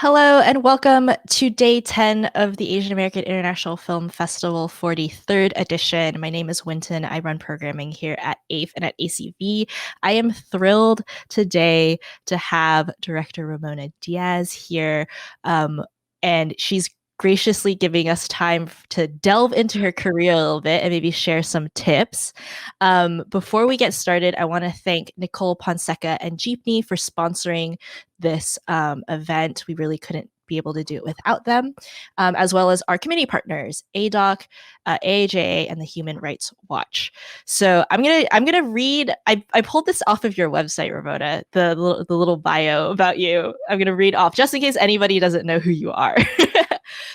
Hello and welcome to day 10 of the Asian American International Film Festival 43rd edition. My name is Winton. I run programming here at AIF and at ACV. I am thrilled today to have director Ramona Diaz here. And she's graciously giving us time to delve into her career a little bit and maybe share some tips. Before we get started, I want to thank Nicole Ponseca and Jeepney for sponsoring this event. We really couldn't be able to do it without them, as well as our community partners, ADOC, AAJA, and the Human Rights Watch. So I'm gonna read. I pulled this off of your website, Ramona, the little bio about you. I'm gonna read off just in case anybody doesn't know who you are.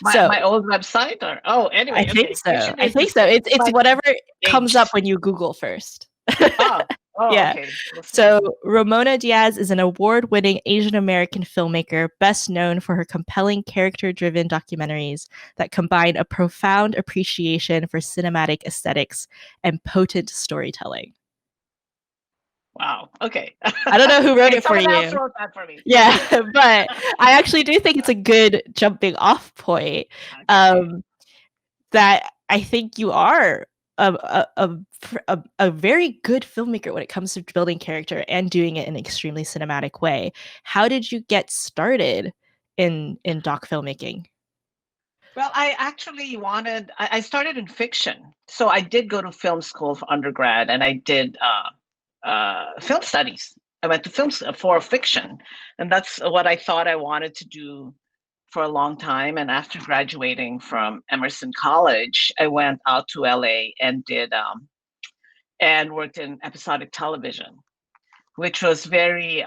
My So my old website or I anyway, think okay. You so. should I think introduce so. me. It's My whatever comes age. up when you Google first. Oh, oh, Yeah. okay. We'll see. So, Ramona Diaz is an award winning Asian American filmmaker, best known for her compelling character driven documentaries that combine a profound appreciation for cinematic aesthetics and potent storytelling. Wow. Okay. I don't know who wrote Okay, it for someone else you. wrote that for me. Yeah, but I actually do think it's a good jumping off point. Okay. That I think you are a very good filmmaker when it comes to building character and doing it in an extremely cinematic way. How did you get started in doc filmmaking? Well, I started in fiction. So I did go to film school for undergrad and I did film studies. I went to for fiction. And that's what I thought I wanted to do for a long time. And after graduating from Emerson College, I went out to LA and did and worked in episodic television, which was very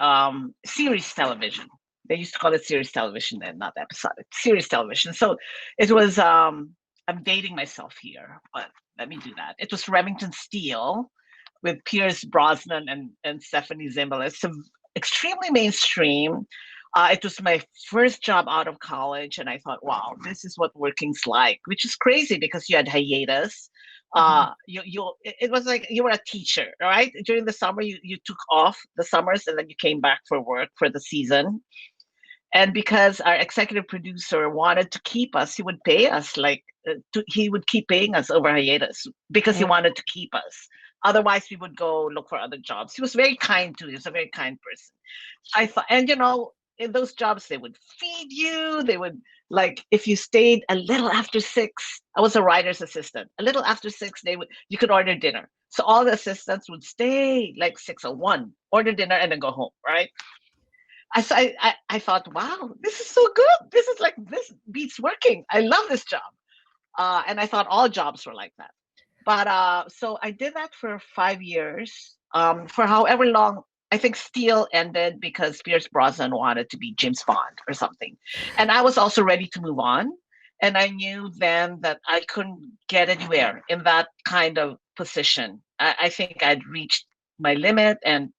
series television. They used to call it series television then, not episodic, series television. So it was, I'm dating myself here, but let me do that. It was Remington Steele with Pierce Brosnan and Stephanie Zimbalist. So extremely mainstream. It was my first job out of college, and I thought, wow, this is what working's like, which is crazy because you had hiatus. It was like you were a teacher, right? During the summer, you took off the summers and then you came back for work for the season. And because our executive producer wanted to keep us, he would pay us he would keep paying us over hiatus because he Oh, wanted to keep us. Otherwise, we would go look for other jobs. He was very kind to you. He was a very kind person. I thought, and in those jobs, they would feed you. They would like if you stayed a little after 6. I was a writer's assistant. A little after 6, you could order dinner. So all the assistants would stay like 6:01, order dinner, and then go home. Right. I thought, wow, this is so good. This beats working. I love this job. And I thought all jobs were like that. But so I did that for 5 years. For however long, I think Steele ended because Pierce Brosnan wanted to be James Bond or something. And I was also ready to move on. And I knew then that I couldn't get anywhere in that kind of position. I think I'd reached my limit and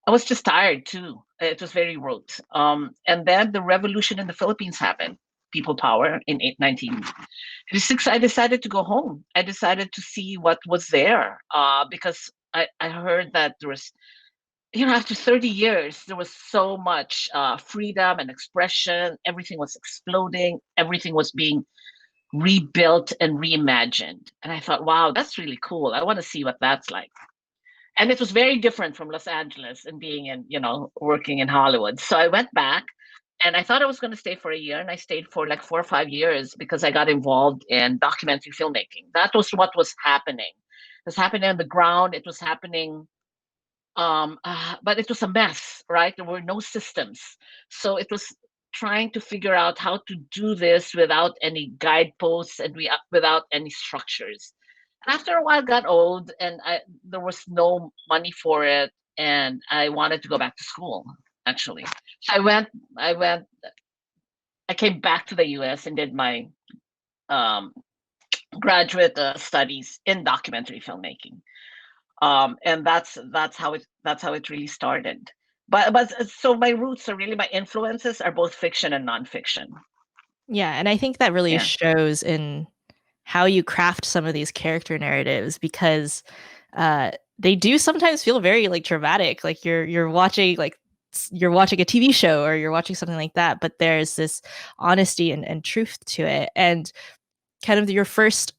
I was just tired too. It was very rote. And then the revolution in the Philippines happened, people power in 1986. I decided to go home. I decided to see what was there because I heard that there was, after 30 years, there was so much freedom and expression. Everything was exploding. Everything was being rebuilt and reimagined. And I thought, wow, that's really cool. I want to see what that's like. And it was very different from Los Angeles and being working in Hollywood. So I went back and I thought I was going to stay for a year. And I stayed for like 4 or 5 years because I got involved in documentary filmmaking. That was what was happening. It was happening on the ground. It was happening, but it was a mess, right? There were no systems. So it was trying to figure out how to do this without any guideposts and without any structures. After a while, got old, and there was no money for it, and I wanted to go back to school. Actually, so I came back to the U.S. and did my um, graduate studies in documentary filmmaking, and that's how it really started. But so my roots are really my influences are both fiction and nonfiction. yeah, and I think that really Yeah. shows in how you craft some of these character narratives because they do sometimes feel very like dramatic. Like you're watching like you're watching a TV show or you're watching something like that, but there's this honesty and truth to it. And kind of your first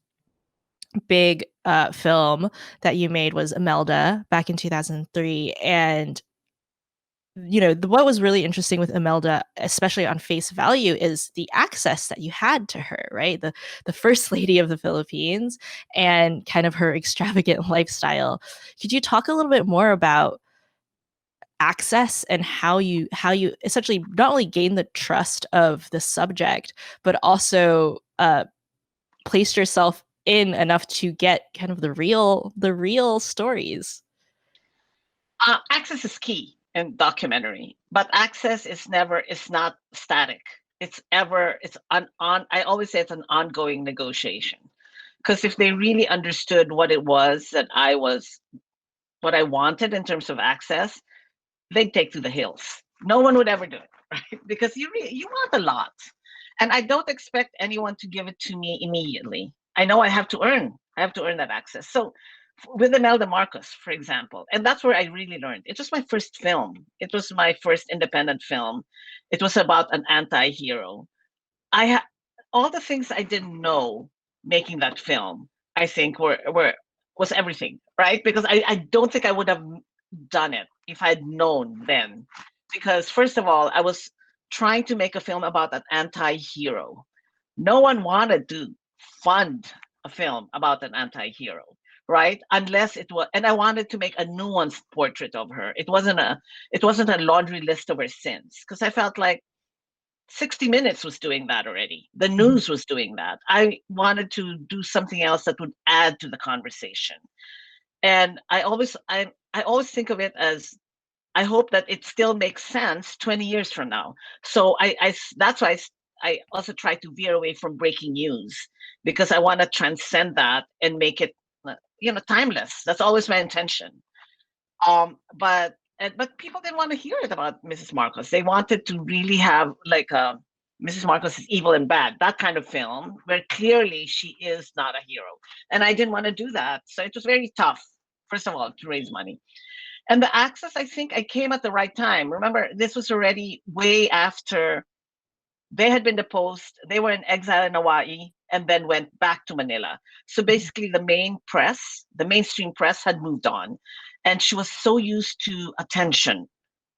big film that you made was Imelda back in 2003. And what was really interesting with Imelda, especially on face value, is the access that you had to her, right? The first lady of the Philippines and kind of her extravagant lifestyle. Could you talk a little bit more about access and how you essentially not only gain the trust of the subject, but also placed yourself in enough to get kind of the real stories? Access is key in documentary, but access is not static. It's on. I always say it's an ongoing negotiation. Because if they really understood what it was that what I wanted in terms of access, they'd take to the hills. No one would ever do it, right? Because you want a lot, and I don't expect anyone to give it to me immediately. I know I have to earn. I have to earn that access. So with Imelda Marcos, for example, and that's where I really learned. It was my first film. It was my first independent film. It was about an anti-hero. I had all the things I didn't know making that film. I think were was everything, right? Because I don't think I would have done it if I'd known then. Because first of all, I was trying to make a film about an anti-hero. No one wanted to fund a film about an anti-hero, right? Unless it was, and I wanted to make a nuanced portrait of her. It wasn't a laundry list of her sins, because I felt like 60 Minutes was doing that already. The Mhm. news was doing that. I wanted to do something else that would add to the conversation. And I always think of it as, I hope that it still makes sense 20 years from now. So that's why I also try to veer away from breaking news, because I want to transcend that and make it, timeless. That's always my intention. But people didn't want to hear it about Mrs. Marcos. They wanted to really have like a Mrs. Marcos is evil and bad, that kind of film where clearly she is not a hero. And I didn't want to do that. So it was very tough, first of all, to raise money. And the access, I think I came at the right time. Remember, this was already way after they had been deposed. They were in exile in Hawaii and then went back to Manila. So basically, the mainstream press had moved on. And she was so used to attention.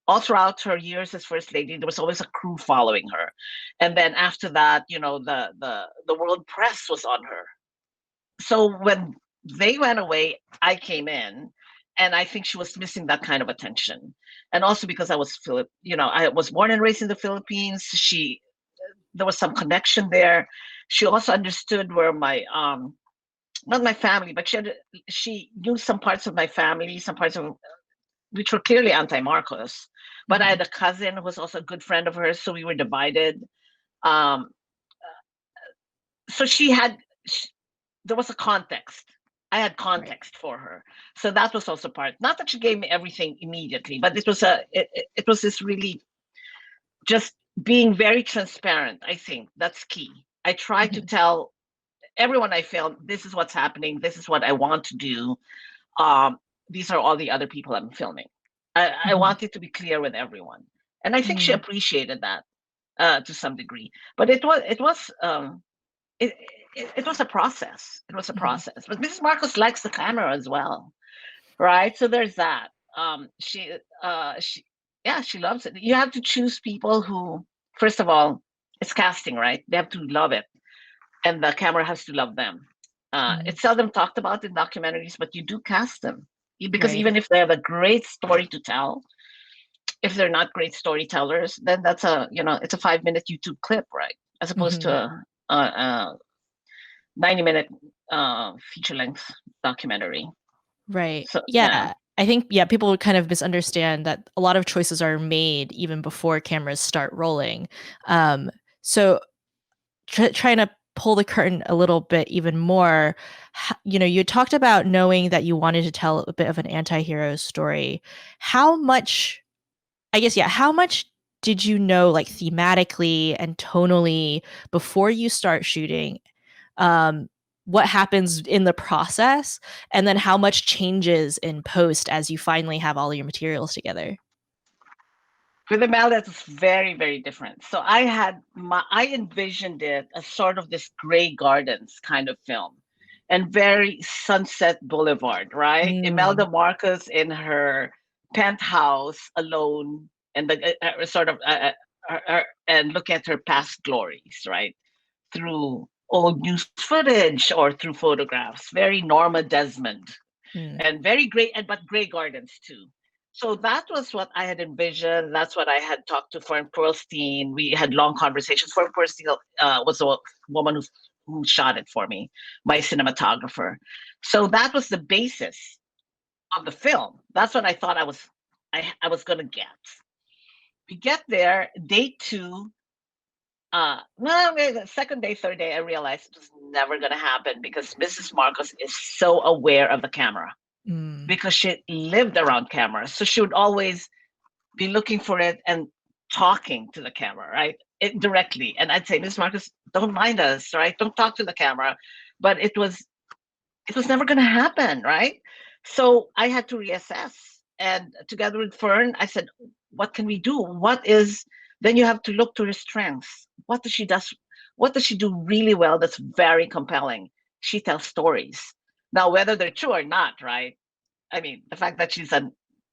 All throughout her years as first lady, there was always a crew following her. And then after that, the world press was on her. So when they went away, I came in, and I think she was missing that kind of attention. And also because I was born and raised in the Philippines. There was some connection there. She also understood where my not my family, but she knew some parts of my family, some parts of which were clearly anti-Marcos. But I Mhm. had a cousin who was also a good friend of hers, so we were divided. Um, so there was a context. I had Right. context for her, so that was also part. Not that she gave me everything immediately, but it was this really just being very transparent. I think that's key. I try to Mhm. tell everyone I film, this is what's happening. This is what I want to do. Um, these are all the other people I'm filming. I Mhm. want it to be clear with everyone, and I think she Mm. appreciated that to some degree. But it, it was a process. It was a Mhm. process. But Mrs. Marcos likes the camera as well, right? So there's that. She yeah, she loves it. You have to choose people who, first of all, it's casting, right? They have to love it, and the camera has to love them. Mhm. It's seldom talked about in documentaries, but you do cast them. Because Right. even if they have a great story to tell, if they're not great storytellers, then it's a 5 minute YouTube clip, right? As opposed to Mhm. a 90-minute feature length documentary. Right. So yeah. Yeah. I think, yeah, people would kind of misunderstand that a lot of choices are made even before cameras start rolling. So trying to pull the curtain a little bit even more, you talked about knowing that you wanted to tell a bit of an anti-hero story. How much, I guess, yeah, how much did you know, like thematically and tonally, before you start shooting? Um, what happens in the process, and then how much changes in post as you finally have all your materials together? With Imelda, it was very, very different. So I envisioned it as sort of this Grey Gardens kind of film, and very Sunset Boulevard, right? Imelda Mm. Marcos in her penthouse alone, and the sort of and look at her past glories, right? Through old news footage or through photographs. Very Norma Desmond, Mm. and very great, and but Grey Gardens too. So that was what I had envisioned. That's what I had talked to Fern Pearlstein. We had long conversations. Fern Pearlstein was the woman who shot it for me, my cinematographer. So that was the basis of the film. That's what I thought I was gonna get. We get there, day two. Well, the second day, third day, I realized it was never gonna happen because Mrs. Marcos is so aware of the camera Mm. because she lived around cameras. So she would always be looking for it and talking to the camera, right? Directly. And I'd say, Miss Marcus, don't mind us, right? Don't talk to the camera. But it was never gonna happen, right? So I had to reassess. And together with Fern, I said, what can we do? What is then you have to look to her strengths. What does she do really well that's very compelling? She tells stories. Now, whether they're true or not, right? I mean, the fact that she's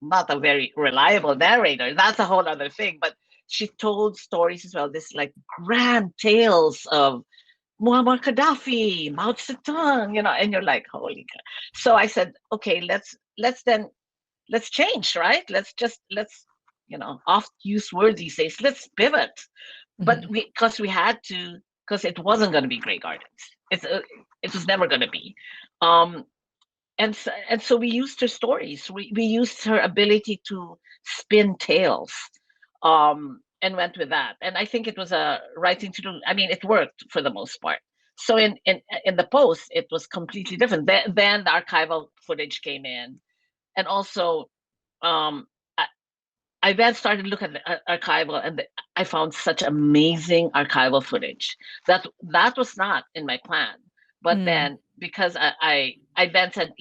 not a very reliable narrator, that's a whole other thing. But she told stories as well, this like grand tales of Muammar Gaddafi, Mao Zedong, and you're like, holy God. So I said, okay, let's change, right? Let's oft use word these days. Let's pivot. But Mhm. we had to, because it wasn't going to be Grey Gardens. It was never going to be. Um, and so we used her stories. We used her ability to spin tales, and went with that. And I think it was a right thing to do. I mean, it worked for the most part. So in the post, it was completely different. Then the archival footage came in, and also, um, I, I then started looking at the archival, and I found such amazing archival footage that was not in my plan. But Mm. then, because I then said,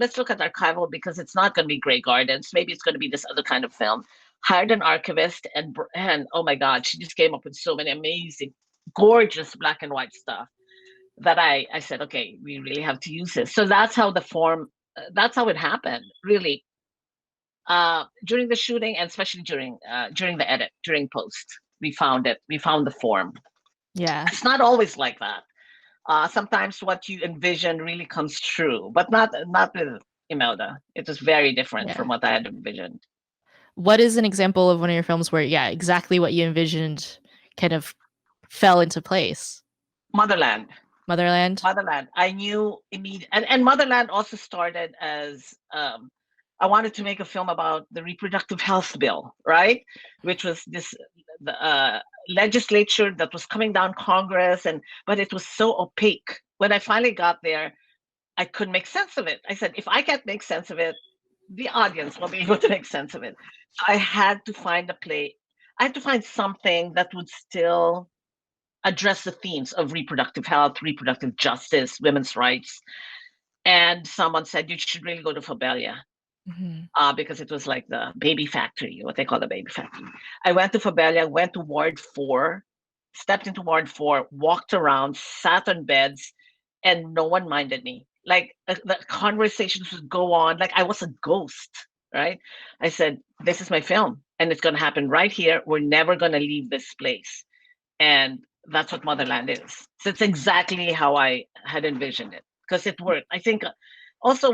let's look at archival because it's not going to be Grey Gardens. Maybe it's going to be this other kind of film. Hired an archivist, and oh my God, she just came up with so many amazing, gorgeous black and white stuff that I said, okay, we really have to use this. So that's how that's how it happened, really, during the shooting, and especially during the edit, during post. We found the form. Yeah. It's not always like that. Sometimes what you envision really comes true, but not with Imelda. It was very different Yeah. from what I had envisioned. What is an example of one of your films where, yeah, exactly what you envisioned kind of fell into place? Motherland. Motherland? Motherland. I knew immediately, and Motherland also started as, I wanted to make a film about the reproductive health bill, right? Which was this the legislature that was coming down Congress, but it was so opaque. When I finally got there, I couldn't make sense of it. I said, if I can't make sense of it, the audience will be able to make sense of it. So I had to find a play. I had to find something that would still address the themes of reproductive health, reproductive justice, women's rights. And someone said you should really go to Fabelia, Mhm. because it was like the baby factory, what they call the baby factory. I went to Fabelia, went to Ward 4, stepped into Ward 4, walked around, sat on beds, and no one minded me. Like the conversations would go on, like I was a ghost, right? I said, this is my film, and it's going to happen right here. We're never going to leave this place. And that's what Motherland is. So it's exactly how I had envisioned it because it worked. I think, also,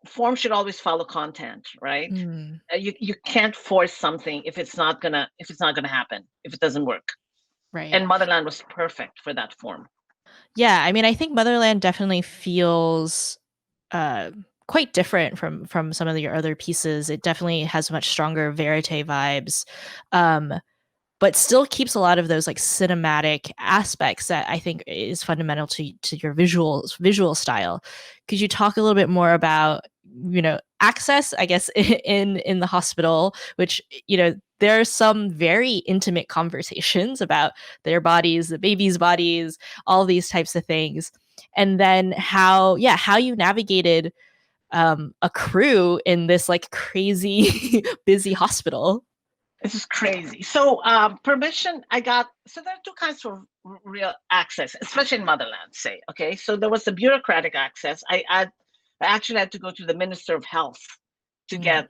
form should always follow content, right? Mm. You can't force something if it's not gonna happen, if it doesn't work. Right. And Motherland was perfect for that form. Yeah, I mean, I think Motherland definitely feels uh, quite different from some of your other pieces. It definitely has much stronger verite vibes, um, but still keeps a lot of those like cinematic aspects that I think is fundamental to your visual style. Could you talk a little bit more about access? I guess in the hospital, which there are some very intimate conversations about their bodies, the baby's bodies, all these types of things, and then how you navigated a crew in this like crazy busy hospital. This is crazy. So, permission, I got, so there are two kinds of real access, especially in motherland, say, okay? So there was the bureaucratic access. I actually had to go to the Minister of Health to Mm. get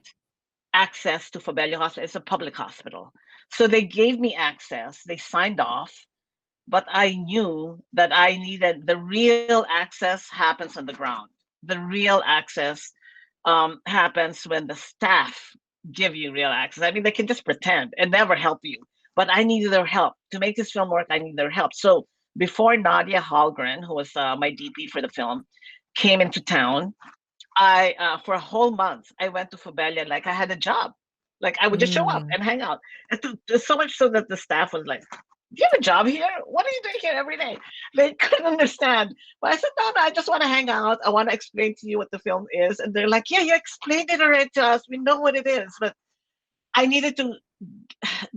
access to Fabella Hospital. It's a public hospital. So they gave me access, they signed off, but I knew that I needed the real access happens on the ground. The real access happens when the staff give you real access. I mean, they can just pretend and never help you, but I needed their help to make this film work. I need their help. So before Nadia Hallgren, who was my DP for the film, came into town, I for a whole month I went to Fabella like I had a job. Like I would just show up Mm. and hang out. And so much so that the staff was like, "Do you have a job here? What are you doing here every day?" They couldn't understand. But I said, "No, no, I just want to hang out. I want to explain to you what the film is." And they're like, "Yeah, you explained it already to us. We know what it is." But I needed to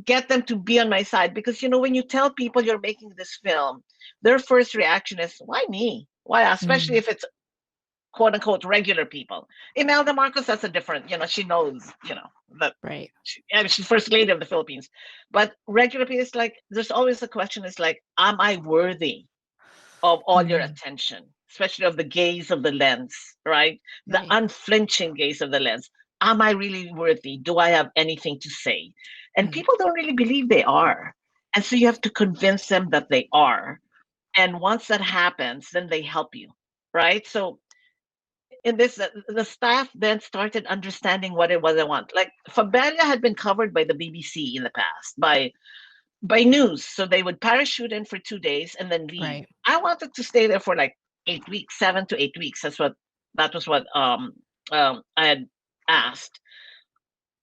get them to be on my side because when you tell people you're making this film, their first reaction is, "Why me? Why?" Especially Mm. if it's quote unquote regular people. Imelda Marcos, that's a different, she knows, that Right. she's first lady of the Philippines. But regular people, it's like, there's always a question, is like, am I worthy of all your Mm. attention, especially of the gaze of the lens, right? The Right. unflinching gaze of the lens. Am I really worthy? Do I have anything to say? And Mm. people don't really believe they are. And so you have to convince them that they are. And once that happens, then they help you, right? So in this the staff then started understanding what it was I want. Like Fabella had been covered by the BBC in the past by news, so they would parachute in for 2 days and then leave. Right. I wanted to stay there for like 8 weeks, 7 to 8 weeks. That was what I had asked,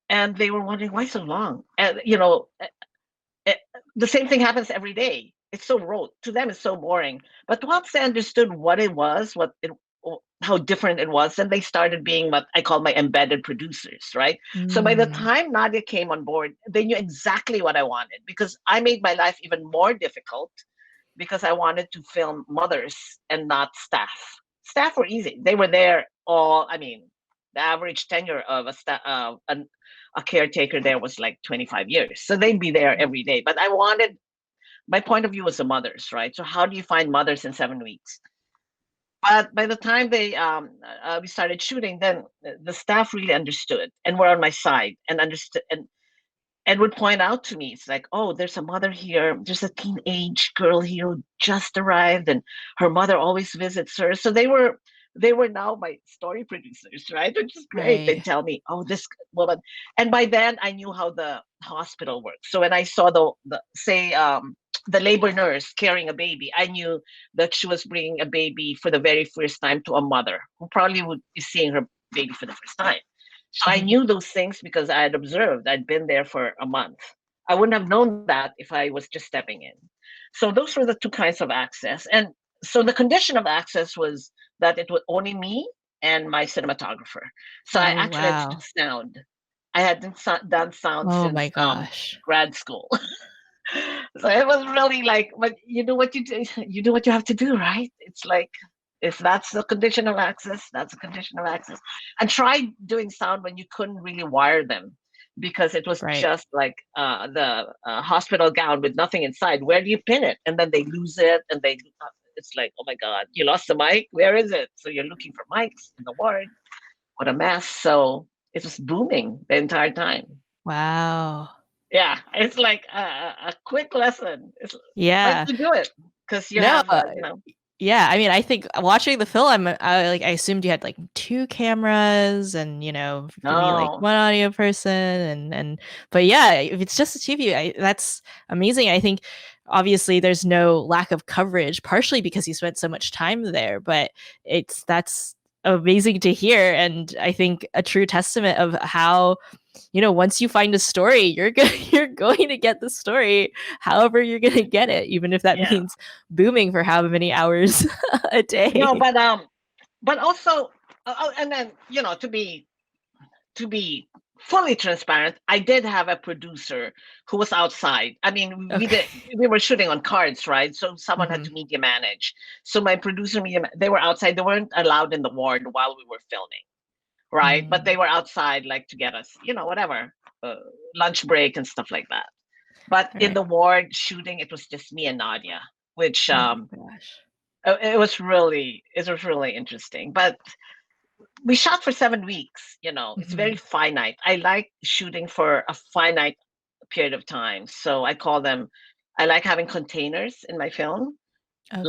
and they were wondering why so long. And it, the same thing happens every day. It's so rote to them. It's so boring. But once they understood what it was, how different it was, then they started being what I call my embedded producers, right? So by the Mm. time Nadia came on board, they knew exactly what I wanted because I made my life even more difficult because I wanted to film mothers and not staff. Staff were easy. They were there all. I mean, the average tenure of a caretaker there was like 25 years. So they'd be there every day. But I wanted, my point of view was the mothers, right? So how do you find mothers in 7 weeks? But by the time we started shooting, then the staff really understood and were on my side and understood and would point out to me, it's like, oh, there's a mother here. There's a teenage girl here who just arrived, and her mother always visits her. So they were now my story producers, right? Which is great. They Right. tell me, oh, this woman, and by then I knew how the hospital worked. So when I saw the say the labor nurse carrying a baby, I knew that she was bringing a baby for the very first time to a mother who probably would be seeing her baby for the first time. So I Mhm. knew those things because I had observed. I'd been there for a month. I wouldn't have known that if I was just stepping in. So those were the two kinds of access. And so the condition of access was that it was only me and my cinematographer. So I Oh, actually had to do wow. sound. I hadn't done sound Oh since my gosh. grad school. So it was really like, but you do what you do, you do what you have to do, right? It's like, if that's the condition of access, that's a condition of access. And try doing sound when you couldn't really wire them because it was Right. just like the hospital gown with nothing inside. Where do you pin it? And then they lose it, and it's like, oh my God, you lost the mic. Where is it? So you're looking for mics in the ward. What a mess. So it was booming the entire time. Wow. Yeah, it's like a quick lesson. But Yeah. you do it because you No, have, yeah, I mean, I think watching the film, I assumed you had, like, 2 cameras and, maybe, like, no, 1 audio person and but yeah, if it's just the 2 of you, that's amazing. I think, obviously, there's no lack of coverage, partially because you spent so much time there, but that's amazing to hear, and I think a true testament of how, once you find a story, you're going to get the story however you're gonna get it, even if that yeah, means booming for how many hours a no, day. but also, and then to be fully transparent, I did have a producer who was outside. I mean, Okay. we were shooting on cards, right? So someone had Mhm. to media manage. So my producer, they were outside. They weren't allowed in the ward while we were filming, right? But Mm. they were outside, like to get us, whatever. uh, lunch break and stuff like that. But in Right. the ward shooting, it was just me and Nadia, which Oh my gosh. it was really interesting. But we shot for 7 weeks. It's very Mhm. finite. I like shooting for a finite period of time. So I like having containers in my film,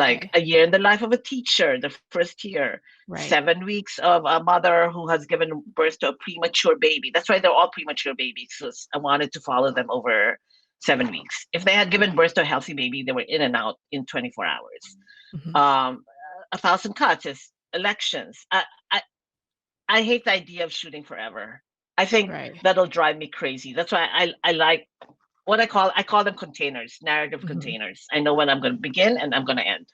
like Okay. a year in the life of a teacher, the first year, Right. 7 weeks of a mother who has given birth to a premature baby. That's why they're all premature babies. So I wanted to follow them over 7 weeks. If they had given birth to a healthy baby, they were in and out in 24 hours. Mhm. Um, 1,000 cuts is elections. I hate the idea of shooting forever. I think Right. that'll drive me crazy. That's why I like what I call them containers, narrative Mhm. containers. I know when I'm going to begin and I'm going to end.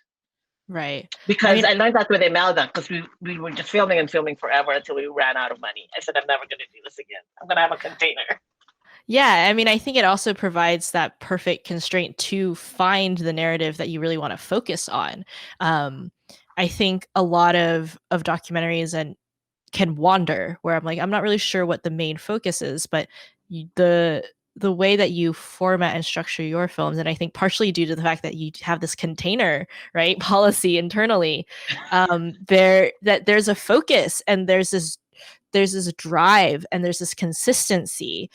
Right. I Because mean, I learned that with Imelda, because we were just filming and filming forever until we ran out of money. I said, I'm never going to do this again. I'm going to have a container. yeah, I mean, I think it also provides that perfect constraint to find the narrative that you really want to focus on. Um, I think a lot of documentaries and can wander where I'm like, I'm not really sure what the main focus is, but the way that you format and structure your films, and I think partially due to the fact that you have this container, right, policy internally, there's a focus and there's this drive and there's this consistency,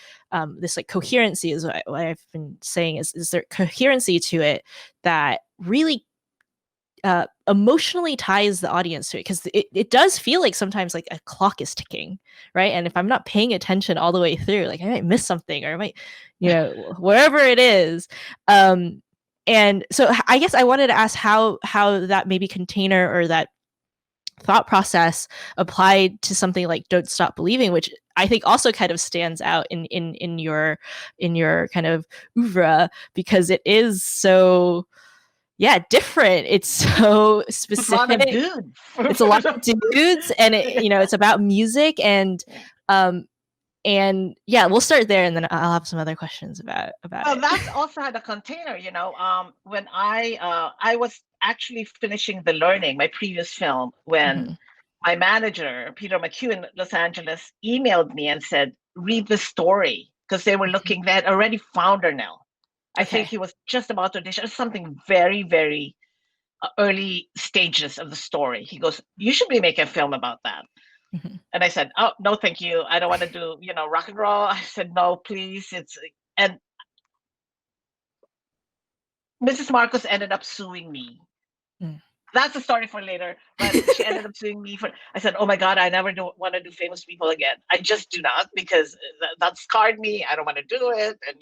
this like coherency is what I've been saying is there coherency to it that really emotionally ties the audience to it because it does feel like sometimes like a clock is ticking, right? And if I'm not paying attention all the way through, like I might miss something or I might, wherever it is. And so I guess I wanted to ask how that maybe container or that thought process applied to something like Don't Stop Believing, which I think also kind of stands out in your kind of oeuvre because it is so yeah, different. It's so It's a lot of specific. dudes. It's a lot of dudes, and it's about music Yeah. um, and yeah, we'll start there, and then I'll have some other questions about Well, it. that's also had a container, when I was actually finishing The Learning, my previous film, when Mhm. my manager, Peter McHugh in Los Angeles, emailed me and said, read the story, because Mhm. they had already found Ernell. I think Okay. he was just about to audition, something very, very early stages of the story. He goes, you should be making a film about that. Mhm. And I said, oh, no, thank you. I don't want to do, rock and roll. I said, no, please. And Mrs. Marcos ended up suing me. Mm. That's a story for later, but she ended up suing me I said, oh my God, I never do want to do famous people again. I just do not because that scarred me. I don't want to do it. And,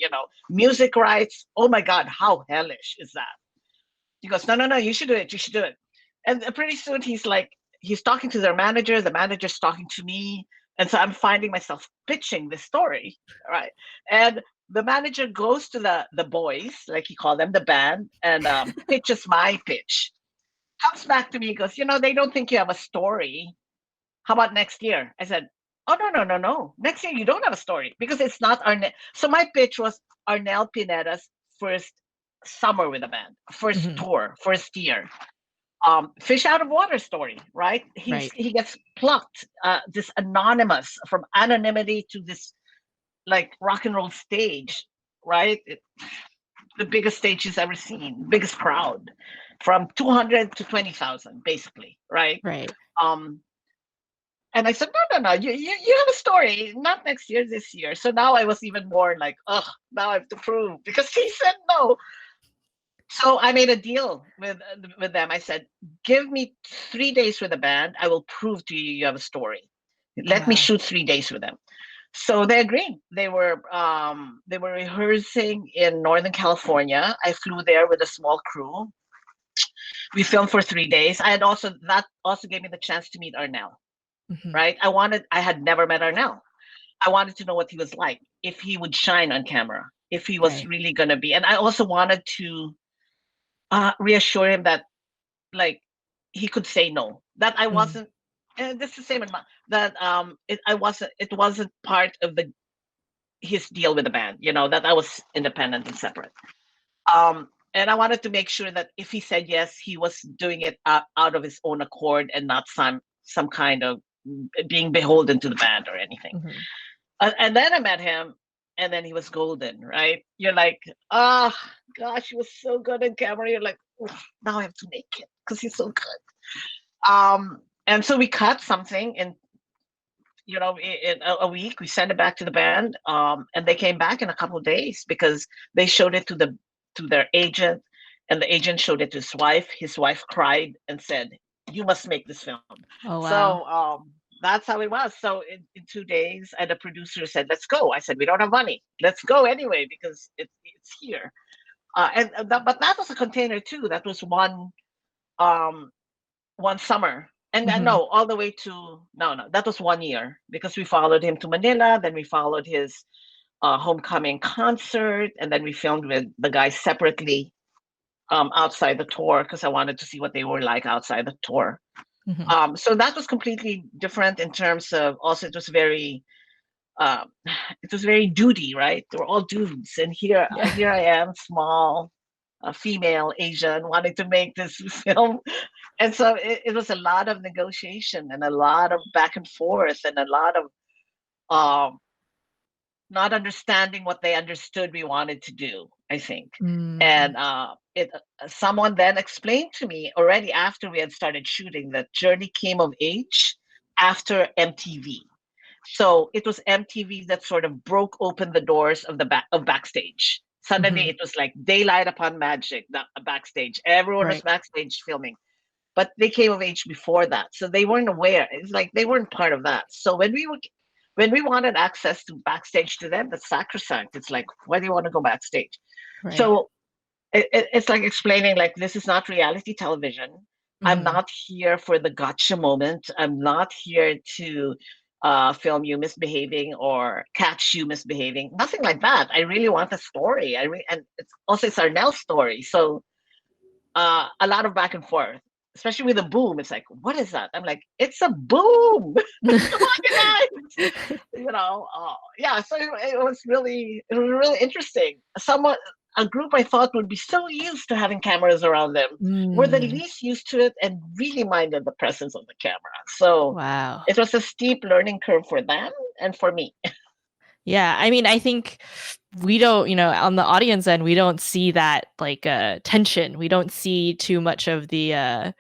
music rights. Oh my God, how hellish is that? He goes, no, no, no, you should do it. You should do it. And pretty soon he's talking to their manager. The manager's talking to me. And so I'm finding myself pitching this story. Right. And the manager goes to the boys, like he called them, the band, and pitches my pitch. Comes back to me, goes, they don't think you have a story. How about next year? I said, oh, no, no, no, no. Next year you don't have a story because it's not Arnel. So my pitch was Arnel Pineda's first summer with a band, first Mhm. tour, first year. Fish out of water story, right? Right. He gets plucked, this anonymous from anonymity to this like rock and roll stage, right? The biggest stage he's ever seen, biggest crowd, from 200 to 20,000, basically, right? Right. Um, and I said, no, no, no, you have a story, not next year, this year. So now I was even more like, oh, now I have to prove because he said no. So I made a deal with them. I said, give me 3 days with the band. I will prove to you you have a story. Let me Wow. shoot 3 days with them. So they agreed. They were rehearsing in Northern California. I flew there with a small crew. We filmed for 3 days. That also gave me the chance to meet Arnell. Mhm. Right? I had never met Arnell. I wanted to know what he was like, if he would shine on camera, if he was Right. really gonna be. And I also wanted to reassure him that like he could say no. That I Mm. wasn't. And this is the same in my, that it wasn't part of the his deal with the band. That I was independent and separate. And I wanted to make sure that if he said yes, he was doing it out of his own accord and not some kind of being beholden to the band or anything. Mhm. And then I met him, and then he was golden, right? You're like, oh gosh, he was so good in camera. You're like, "Oof, now I have to make it because he's so good. And so we cut something in, in a week. We sent it back to the band, and they came back in a couple of days because they showed it to their agent, and the agent showed it to his wife. His wife cried and said, "You must make this film." Oh, wow. So that's how it was. So in 2 days, and the producer said, "Let's go." I said, "We don't have money. Let's go anyway because it's here." But that was a container too. That was um, one summer. And Mhm. no, all the way to no, that was 1 year because we followed him to Manila. Then we followed his homecoming concert, and then we filmed with the guys separately outside the tour because I wanted to see what they were like outside the tour. Mhm. So that was completely different in terms of also um, it was very duty, right? They were all dudes, and Yeah. here I am, small, female Asian, wanting to make this film, and so it was a lot of negotiation and a lot of back and forth and a lot of um, not understanding what they understood we wanted to do, I think. Mm. And it someone then explained to me already after we had started shooting that Journey came of age after MTV. So it was MTV that sort of broke open the doors of backstage. Suddenly Mhm. it was like daylight upon magic, backstage. Everyone was Right. backstage filming, but they came of age before that, so they weren't aware. It's like they weren't part of that. So when we wanted access to backstage to them, that's sacrosanct. It's like, why do you want to go backstage? Right. So it's like explaining like this is not reality television. I'm Mhm. not here for the gotcha moment. I'm not here to film you misbehaving or catch you misbehaving. Nothing like that. I really want a story. And it's Arnell's story. So a lot of back and forth, especially with the boom. It's like, what is that? I'm like, it's a boom. Come on, you guys. Yeah. So it was really interesting. A group I thought would be so used to having cameras around them were the Mm. least used to it and really minded the presence of the camera. So Wow. it was a steep learning curve for them and for me. Yeah, I mean, I think we don't, on the audience end, we don't see that like tension. We don't see too much of the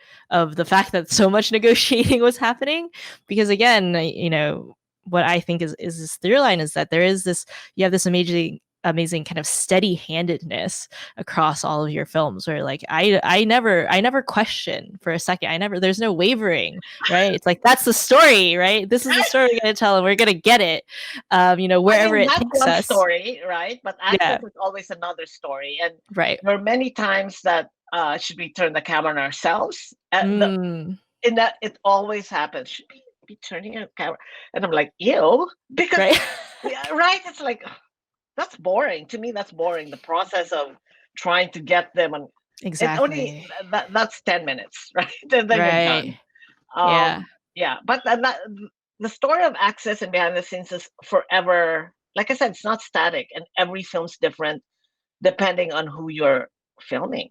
fact that so much negotiating was happening because again, what I think is this through line is that there is this you have this amazing kind of steady-handedness across all of your films where like I never question for a second. There's no wavering, right? It's like that's the story, right? This is the story we're going to tell and we're going to get it I wherever mean, it that's takes one us. story, right? But Yeah, access is always another story. And right. there are many times that should we turn the camera on ourselves? Mm, In that, it always happens. Should we be turning a camera? And I'm like, ew, because right. yeah, right? It's like that's boring to me. That's boring. The process of trying to get them, and it only Exactly. that's 10 minutes, right? And then you're Right. done. Yeah. Yeah, but the story of access and behind the scenes is forever. Like I said, it's not static, and every film's different depending on who you're filming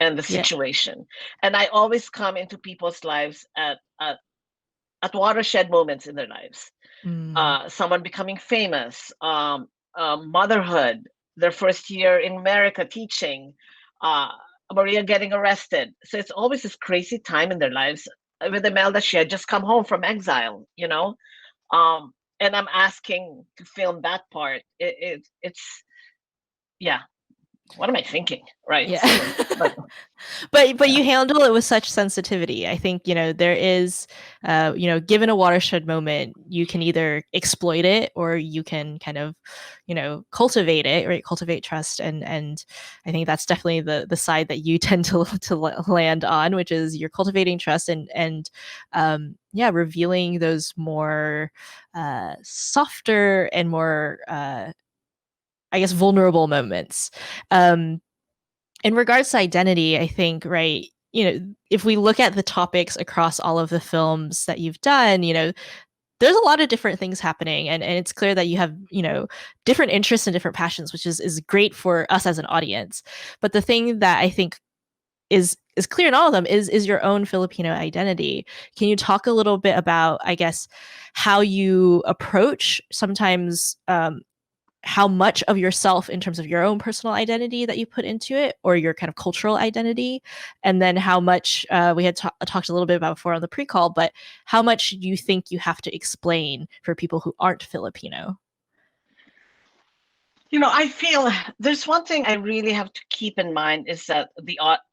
and the Yeah. situation. And I always come into people's lives at watershed moments in their lives. Mm, Someone becoming famous, motherhood, their first year in America teaching, uh, Maria getting arrested. So it's always this crazy time in their lives. With Imelda, she had just come home from exile. And I'm asking to film that part. It's yeah. What am I thinking? Right. yeah. So, but But yeah. you handle it with such sensitivity. I think, there is given a watershed moment, you can either exploit it or you can kind of, cultivate it, right? Cultivate trust and I think that's definitely the side that you tend to land on, which is you're cultivating trust and revealing those more softer and more I guess vulnerable moments. Um in regards to identity, I think, right, if we look at the topics across all of the films that you've done, there's a lot of different things happening and it's clear that you have, different interests and different passions, which is great for us as an audience. But the thing that I think is clear in all of them is your own Filipino identity. Can you talk a little bit about, I guess, how you approach sometimes how much of yourself in terms of your own personal identity that you put into it, or your kind of cultural identity, and then how much we had talked a little bit about before on the pre-call, but how much you think you have to explain for people who aren't Filipino? I feel there's one thing I really have to keep in mind is that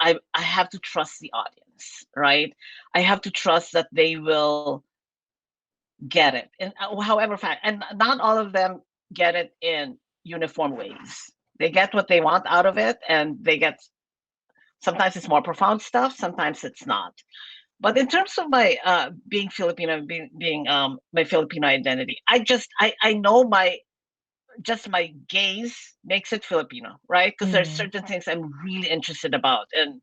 I have to trust the audience, right? I have to trust that they will get it, and however fact, and not all of them get it in uniform ways. They get what they want out of it, and they get sometimes it's more profound stuff, sometimes it's not. But in terms of my being Filipino, being my Filipino identity, I know my just my gaze makes it Filipino, right? Because there's Mm. certain things I'm really interested about, and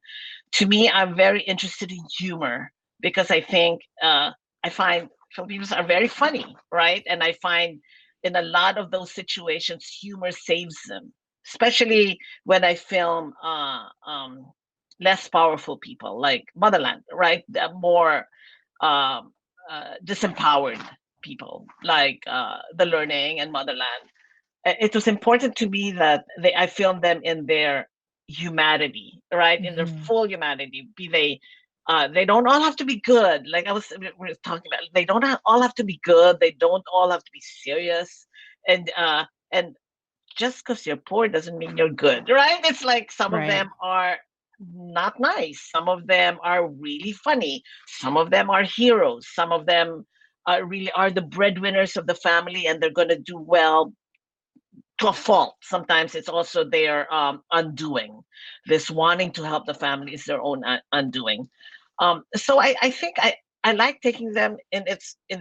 to me, I'm very interested in humor because I find Filipinos are very funny, right? And I find in a lot of those situations, humor saves them, especially when I film less powerful people like Motherland, right? The more um, disempowered people like The Learning and Motherland. It was important to me that I filmed them in their humanity, right? In their Mhm. full humanity. They don't all have to be good. Like we were talking about, they don't all have to be good. They don't all have to be serious. And just because you're poor doesn't mean you're good, right? It's like some of Right. them are not nice. Some of them are really funny. Some of them are heroes. Some of them really are the breadwinners of the family, and they're going to do well to a fault. Sometimes it's also their undoing. This wanting to help the family is their own undoing. So I think I like taking them in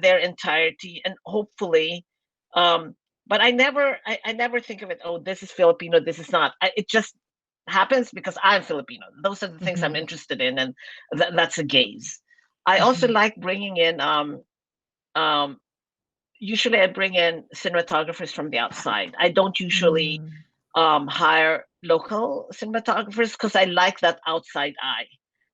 their entirety, and hopefully, um, but I never think of it. Oh, this is Filipino. This is not. It just happens because I'm Filipino. Those are the things I'm Mhm. interested in, and that's a gaze. I also Mhm. like bringing in um, usually I bring in cinematographers from the outside. I don't usually Mm. hire local cinematographers because I like that outside eye.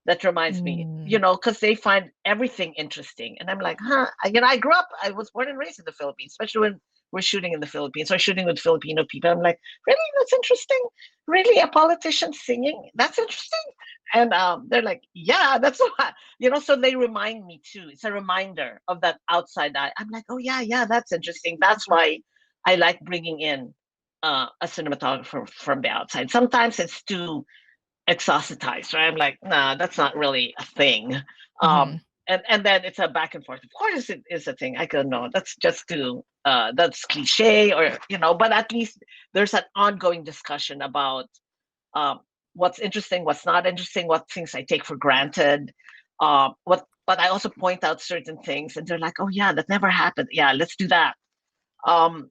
That reminds me, Mm. because they find everything interesting, and I'm like, huh? I grew up. I was born and raised in the Philippines, especially when we're shooting in the Philippines or shooting with Filipino people. I'm like, really, that's interesting. Really, a politician singing? That's interesting. And they're like, yeah, that's what. So they remind me too. It's a reminder of that outside eye. I'm like, oh yeah, yeah, that's interesting. That's why I like bringing in a cinematographer from the outside. Sometimes it's too exoticized, right? I'm like, nah, that's not really a thing. Um, Mhm. and then it's a back and forth. Of course, it is a thing. I go, no, that's just too that's cliche, or but at least there's an ongoing discussion about um, what's interesting, what's not interesting, what things I take for granted. But I also point out certain things, and they're like, "Oh yeah, that never happened. Yeah, let's do that." Um,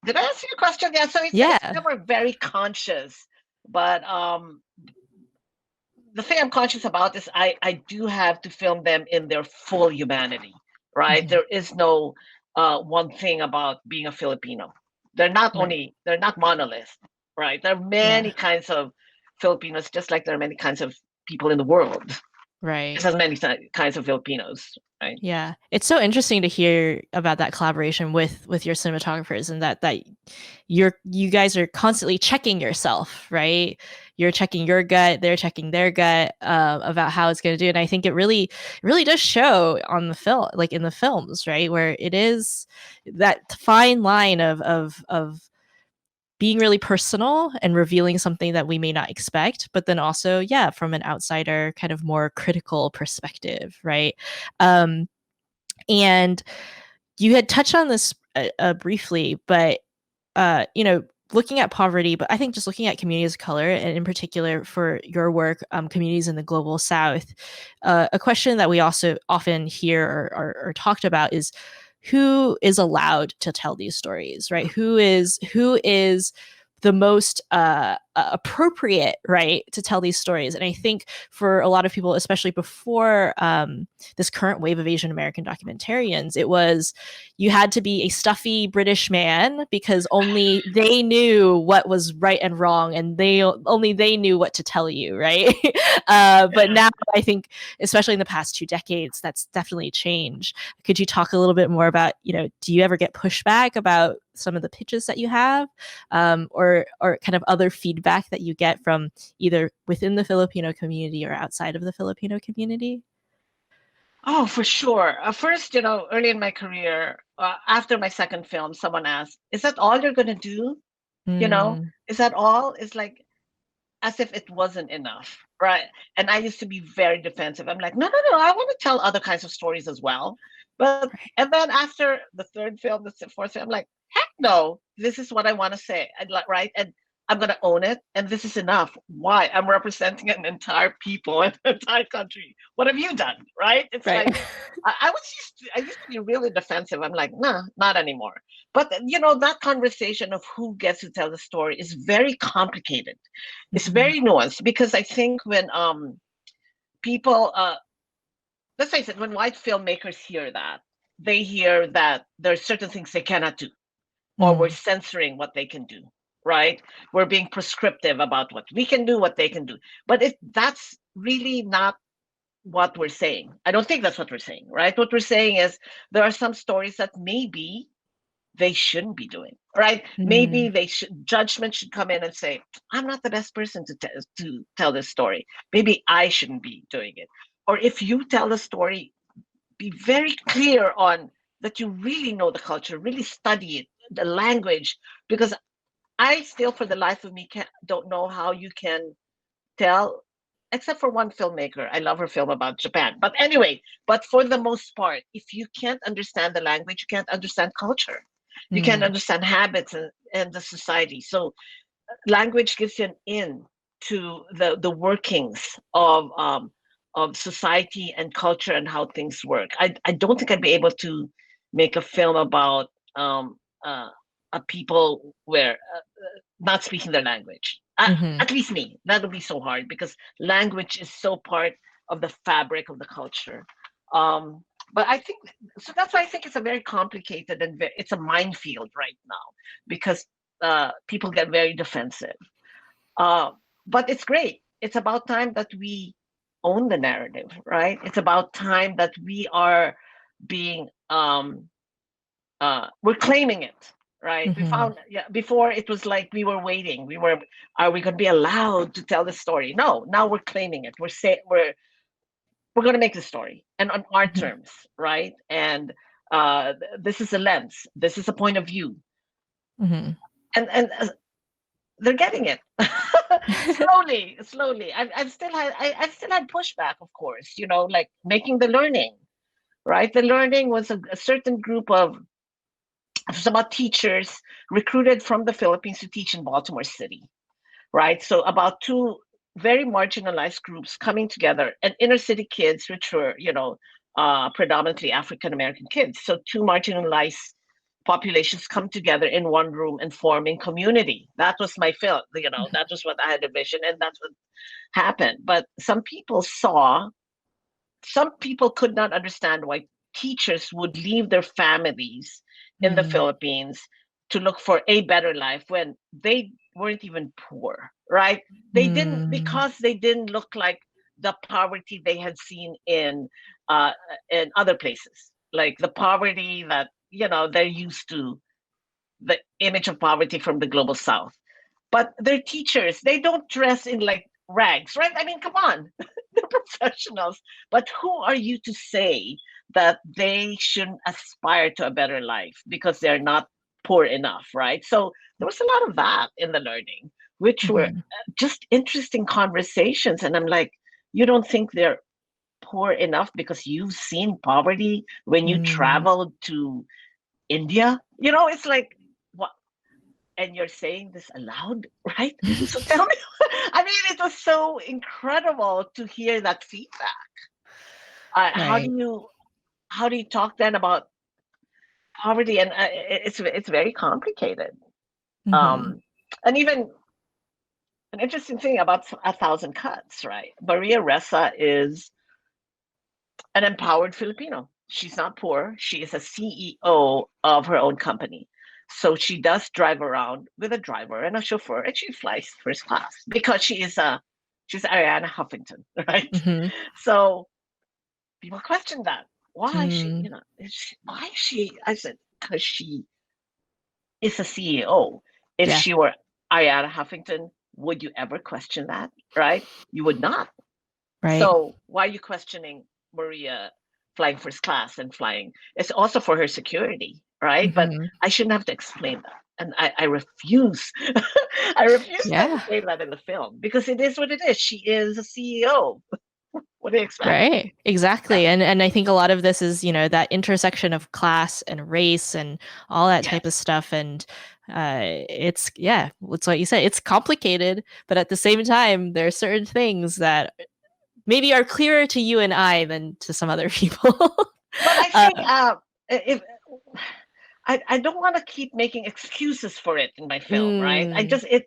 did I answer your question? Yeah. So it's Yeah. never very conscious, but the thing I'm conscious about is I do have to film them in their full humanity, right? Mhm. There is no one thing about being a Filipino. Right. They're not monolith, right? There are Yeah. many kinds of Filipinos, just like there are many kinds of people in the world. There's Right. as many kinds of Filipinos, right? Yeah. It's so interesting to hear about that collaboration with your cinematographers, and that you guys are constantly checking yourself, right? You're checking your gut, they're checking their gut, about how it's going to do. And I think it really does show on the film, like in the films, right? Where it is that fine line of being really personal and revealing something that we may not expect, but then also, yeah, from an outsider kind of more critical perspective, right? Um, and you had touched on this briefly, but looking at poverty, but I think just looking at communities of color, and in particular for your work, communities in the global South, a question that we also often hear or talked about is who is allowed to tell these stories, right? Who is the most appropriate, right, to tell these stories. And I think for a lot of people, especially before this current wave of Asian American documentarians, it was you had to be a stuffy British man because only they knew what was right and wrong, and they knew what to tell you, right? But now I think, especially in the past 2 decades, that's definitely changed. Could you talk a little bit more about, do you ever get pushback about some of the pitches that you have, or kind of other feedback that you get from either within the Filipino community or outside of the Filipino community? Oh, for sure. First, early in my career, after my second film, someone asked, "Is that all you're going to do? You know, Mm, is that all?" It's like as if it wasn't enough, right? And I used to be very defensive. I'm like, no, no, no, I want to tell other kinds of stories as well. But right. and then after the third film, the fourth film, I'm like, heck no, this is what I want to say. Right? And I'm gonna own it, and this is enough. Why? I'm representing an entire people and an entire country. What have you done? Right? It's Right. like I used to be really defensive. I'm like, nah, not anymore. But that conversation of who gets to tell the story is very complicated. It's Mhm. very nuanced because I think when people let's face it, when white filmmakers hear that, they hear that there are certain things they cannot do, or we're Mm. censoring what they can do, right? We're being prescriptive about what we can do, what they can do. But that's really not what we're saying. I don't think that's what we're saying, right? What we're saying is there are some stories that maybe they shouldn't be doing, right? Maybe Mm. judgment should come in and say, I'm not the best person to tell this story. Maybe I shouldn't be doing it. Or if you tell the story, be very clear on that you really know the culture, really study it, the language, because I still, for the life of me, don't know how you can tell, except for one filmmaker. I love her film about Japan. But anyway, but for the most part, if you can't understand the language, you can't understand culture. You can't Mm. understand habits and the society. So language gives you an in to the workings of society and culture and how things work. I don't think I'd be able to make a film about uh, a people where not speaking their language. Mhm. At least me, that would be so hard because language is so part of the fabric of the culture. But I think so. That's why I think it's a very complicated and it's a minefield right now because people get very defensive. Uh, but it's great. It's about time that we own the narrative, right? It's about time that we are being we're claiming it, right? We Mhm. found, yeah, before it was like we were waiting. Are we going to be allowed to tell the story? No, now we're claiming it. We're going to make the story and on our Mhm. terms, right? And this is a lens. This is a point of view, Mhm. and they're getting it slowly, slowly. I've still had pushback, of course. Like making the learning, right? The learning was a certain group of about teachers recruited from the Philippines to teach in Baltimore City, right? So about two very marginalized groups coming together, and inner city kids, which were, predominantly African American kids. So two marginalized populations come together in one room and forming community. That was my film, that was what I had envisioned, and that's what happened. But some people could not understand why teachers would leave their families in the Mm. Philippines to look for a better life when they weren't even poor, right? They didn't, Mm. because they didn't look like the poverty they had seen uh, in other places, like the poverty that they're used to, the image of poverty from the global South. But they're teachers. They don't dress in like rags, right? I mean, come on. They're professionals. But who are you to say that they shouldn't aspire to a better life because they're not poor enough, right? So there was a lot of that in the learning, which were Mhm. just interesting conversations. And I'm like, you don't think they're poor enough because you've seen poverty when you Mm. traveled to India? It's like, what? And you're saying this aloud, right? So tell me, I mean, it was so incredible to hear that feedback. Uh, how do Right. you how do you talk then about poverty? And it's very complicated. Mhm. Um, and even an interesting thing about A Thousand Cuts, right? Maria Ressa is an empowered Filipino. She's not poor. She is a CEO of her own company. So she does drive around with a driver and a chauffeur, and she flies first class because she's Ariana Huffington, right? Hmm. So people question that. Why is she, Mm, why is she? I said, because she is a CEO. If yeah. she were Ariana Huffington, would you ever question that? Right? You would not. Right. So why are you questioning Maria flying first class and flying? It's also for her security, right? But Hmm. I shouldn't have to explain that. And I refuse. I refuse to Yeah. explain that in the film because it is what it is. She is a CEO. What do you expect? Right. Yeah. Exactly. And I think a lot of this is, that intersection of class and race and all that type of Yes. stuff. And it's yeah, it's what you said. It's complicated, but at the same time, there are certain things that maybe are clearer to you and I than to some other people. But I uh, think if I don't want to keep making excuses for it in my film, right? I mm, just it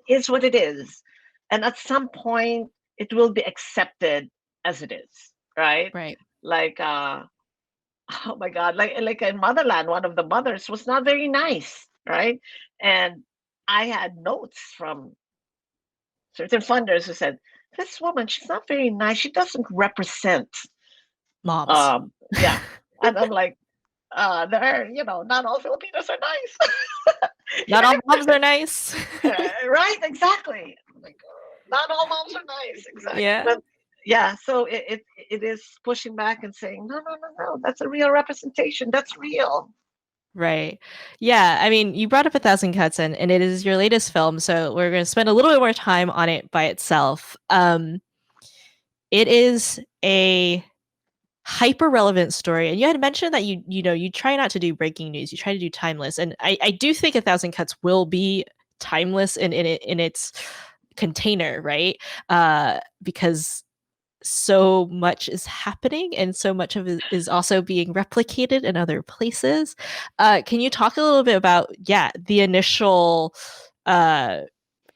is what it is, and at some point it will be accepted as it is, right? right. Like oh my God, like in Motherland, one of the mothers was not very nice, right? And I had notes from certain funders who said, "This woman, she's not very nice. She doesn't represent." Moms. Yeah, and I'm like, there are, not all Filipinos are nice. Not all moms are nice. Right, exactly. Like, not all moms are nice, exactly. Yeah. But yeah, so it is pushing back and saying, no, no, no, no, that's a real representation. That's real. Right. Yeah. I mean, you brought up A Thousand Cuts, and it is your latest film, so we're going to spend a little bit more time on it by itself. It is a hyper relevant story, and you had mentioned that you try not to do breaking news, you try to do timeless, and I do think A Thousand Cuts will be timeless in its container, right? Because so much is happening and so much of it is also being replicated in other places. Can you talk a little bit about, yeah, the initial uh,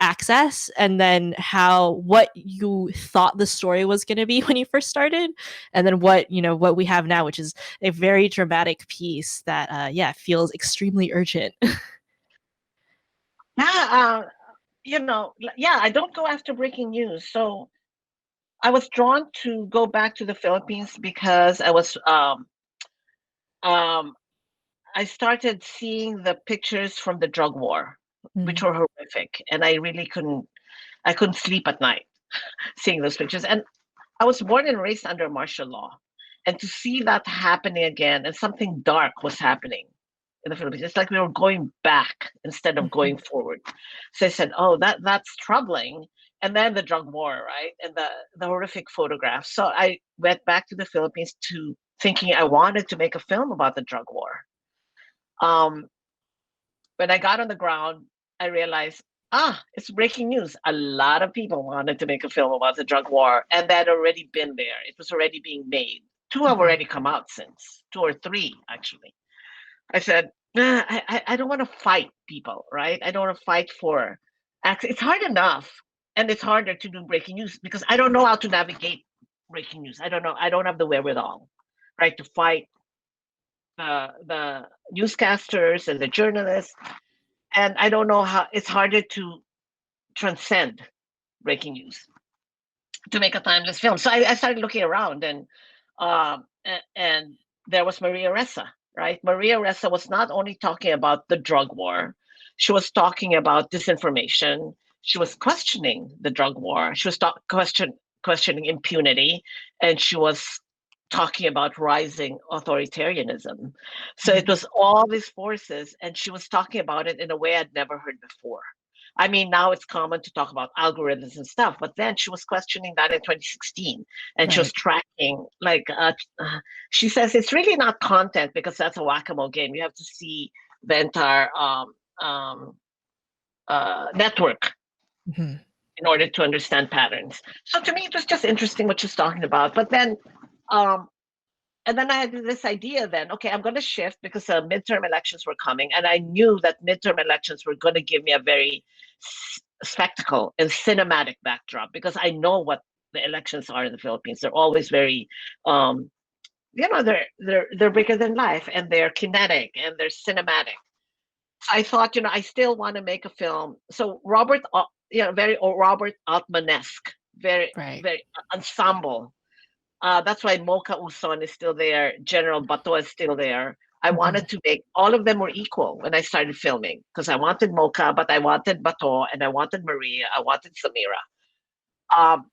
access, and then what you thought the story was going to be when you first started, and then what we have now, which is a very dramatic piece that yeah, feels extremely urgent. Yeah, yeah, I don't go after breaking news. So I was drawn to go back to the Philippines because um, I started seeing the pictures from the drug war, which Mm, were horrific, and I couldn't sleep at night seeing those pictures. And I was born and raised under martial law, and to see that happening again, and something dark was happening in the Philippines. It's like we were going back instead of mhm, going forward. So I said, "Oh, that's troubling." And then the drug war, right, and the horrific photographs. So I went back to the Philippines to thinking I wanted to make a film about the drug war. Um, when I got on the ground, I realized, it's breaking news. A lot of people wanted to make a film about the drug war, and that had already been there. It was already being made. Two have mhm. already come out since, two or three actually. I said, nah, I don't want to fight people, right? I don't want to fight for access. It's hard enough, and it's harder to do breaking news because I don't know how to navigate breaking news. I don't know. I don't have the wherewithal, right, to fight the newscasters and the journalists, and I don't know how. It's harder to transcend breaking news to make a timeless film. So I started looking around, and there was Maria Ressa, right? Maria Ressa was not only talking about the drug war, she was talking about disinformation. She was questioning the drug war. She was questioning impunity, and she was talking about rising authoritarianism. So it Mhm. was all these forces, and she was talking about it in a way I'd never heard before. I mean, now it's common to talk about algorithms and stuff, but then she was questioning that in 2016, and she was Right. tracking, like, she says it's really not content because that's a whack-a-mole game. You have to see the entire um, network Mhm. in order to understand patterns. So to me, it was just interesting what she's talking about. But then, um, and then I had this idea then, okay, I'm going to shift because midterm elections were coming. And I knew that midterm elections were going to give me a very spectacle and cinematic backdrop, because I know what the elections are in the Philippines. They're always very, um, they're bigger than life, and they're kinetic and they're cinematic. I thought, I still want to make a film. So very Robert Altman-esque, very, Right. very ensemble. That's why Mocha Uson is still there. General Bato is still there. I Mhm. wanted to make all of them were equal when I started filming, because I wanted Mocha, but I wanted Bato, and I wanted Maria, I wanted Samira.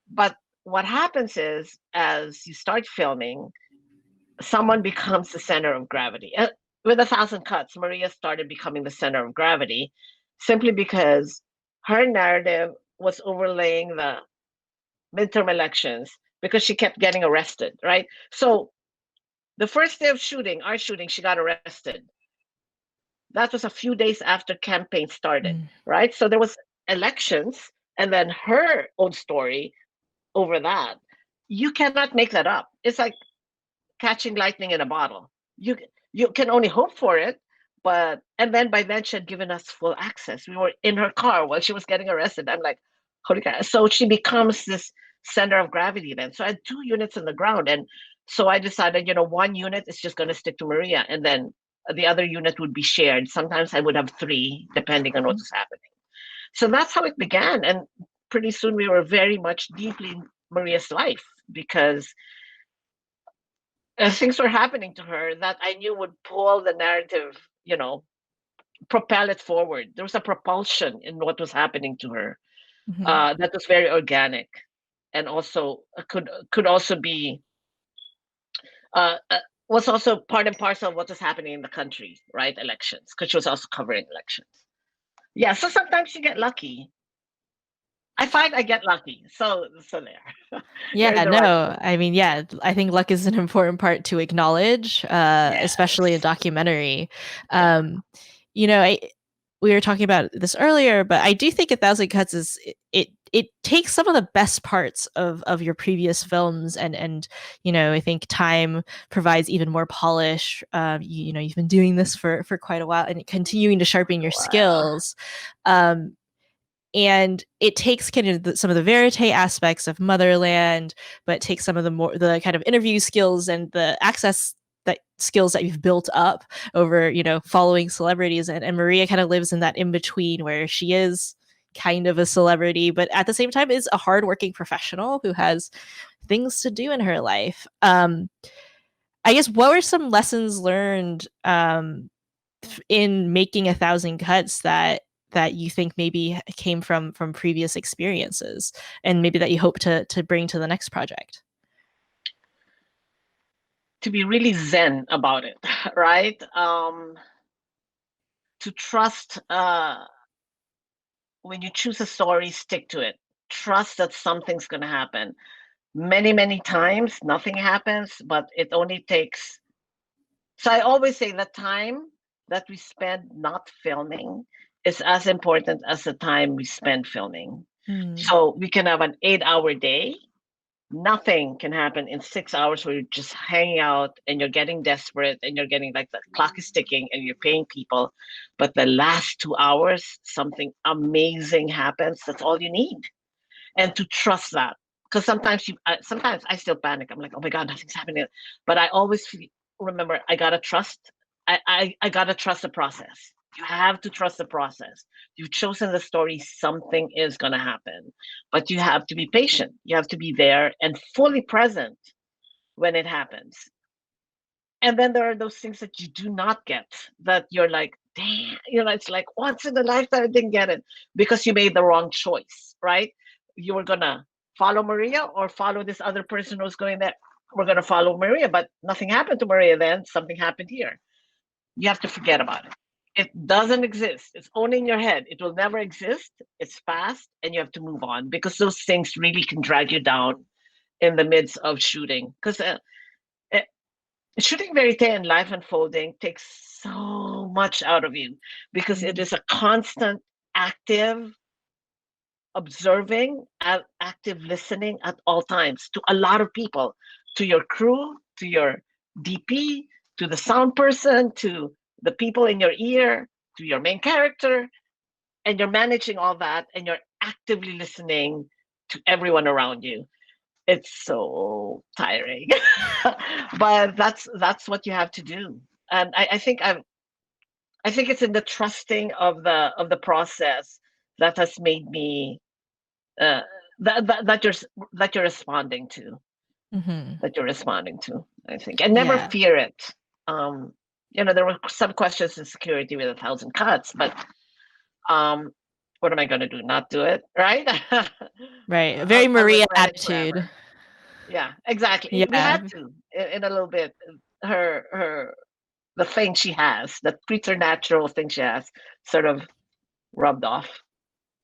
But what happens is, as you start filming, someone becomes the center of gravity. With A Thousand Cuts, Maria started becoming the center of gravity simply because her narrative was overlaying the midterm elections, because she kept getting arrested, right? So the first day of our shooting, she got arrested. That was a few days after campaign started, Mm. right? So there was elections, and then her own story over that. You cannot make that up. It's like catching lightning in a bottle. You can only hope for it, but and then by then she had given us full access. We were in her car while she was getting arrested. I'm like, holy cow. So she becomes this center of gravity then. So I had two units on the ground, and so I decided, one unit is just going to stick to Maria, and then the other unit would be shared. Sometimes I would have three, depending on what Mhm. was happening. So that's how it began, and pretty soon we were very much deeply in Maria's life, because things were happening to her that I knew would pull the narrative, propel it forward. There was a propulsion in what was happening to her, Mhm. that was very organic, and also could also be uh, uh, was also part and parcel of what was happening in the country, right? Elections, because she was also covering elections. Yeah, so sometimes you get lucky. I find I get lucky. So there, you're in Yeah, the right no, place. I mean, yeah, I think luck is an important part to acknowledge, especially in Yes. documentary. Yeah. Um, we were talking about this earlier, but I do think A Thousand Cuts it takes some of the best parts of your previous films, and I think time provides even more polish. You've been doing this for quite a while and continuing to sharpen your Wow. skills. Um, and it takes kind of some of the verite aspects of Motherland, but takes some of the kind of interview skills and the access that skills that you've built up over following celebrities, and Maria kind of lives in that in between where she is kind of a celebrity but at the same time is a hardworking professional who has things to do in her life. I guess what were some lessons learned in making A Thousand Cuts that you think maybe came from previous experiences and maybe that you hope to bring to the next project? To be really zen about it, right? To trust, when you choose a story, stick to it. Trust that something's going to happen. Many, many times, nothing happens, but it only takes. So I always say the time that we spend not filming is as important as the time we spend filming. Mm. So we can have an 8-hour day. Nothing can happen in 6 hours where you're just hanging out and you're getting desperate and you're getting like the clock is ticking and you're paying people. But the last 2 hours, something amazing happens. That's all you need. And to trust that. Because sometimes I still panic. I'm like, oh my God, nothing's happening. But I always remember I gotta trust. I gotta trust the process. You have to trust the process. You've chosen the story, something is gonna happen. But you have to be patient. You have to be there and fully present when it happens. And then there are those things that you do not get that you're like, damn, it's like once in a lifetime I didn't get it because you made the wrong choice, right? You were gonna follow Maria or follow this other person who's going there. We're gonna follow Maria, but nothing happened to Maria then. Something happened here. You have to forget about it. It doesn't exist. It's only in your head. It will never exist. It's past, and you have to move on because those things really can drag you down in the midst of shooting. Because shooting verite and life unfolding takes so much out of you because it Mm. is a constant active observing, active listening at all times to a lot of people, to your crew, to your DP, to the sound person, to the people in your ear, to your main character, and you're managing all that and you're actively listening to everyone around you. It's so tiring. But that's what you have to do. And I think it's in the trusting of the process that has made me uh, that that you're responding to, Hmm. that you're responding to, I think. And never Yeah. fear it. Um, there were some questions in security with 1,000 cuts, but um, what am I going to do? Not do it, right? Right. A very I'll Maria regret it attitude. forever. Yeah, exactly. We Yeah. had to in a little bit. Her the thing she has, the preternatural thing she has, sort of rubbed off.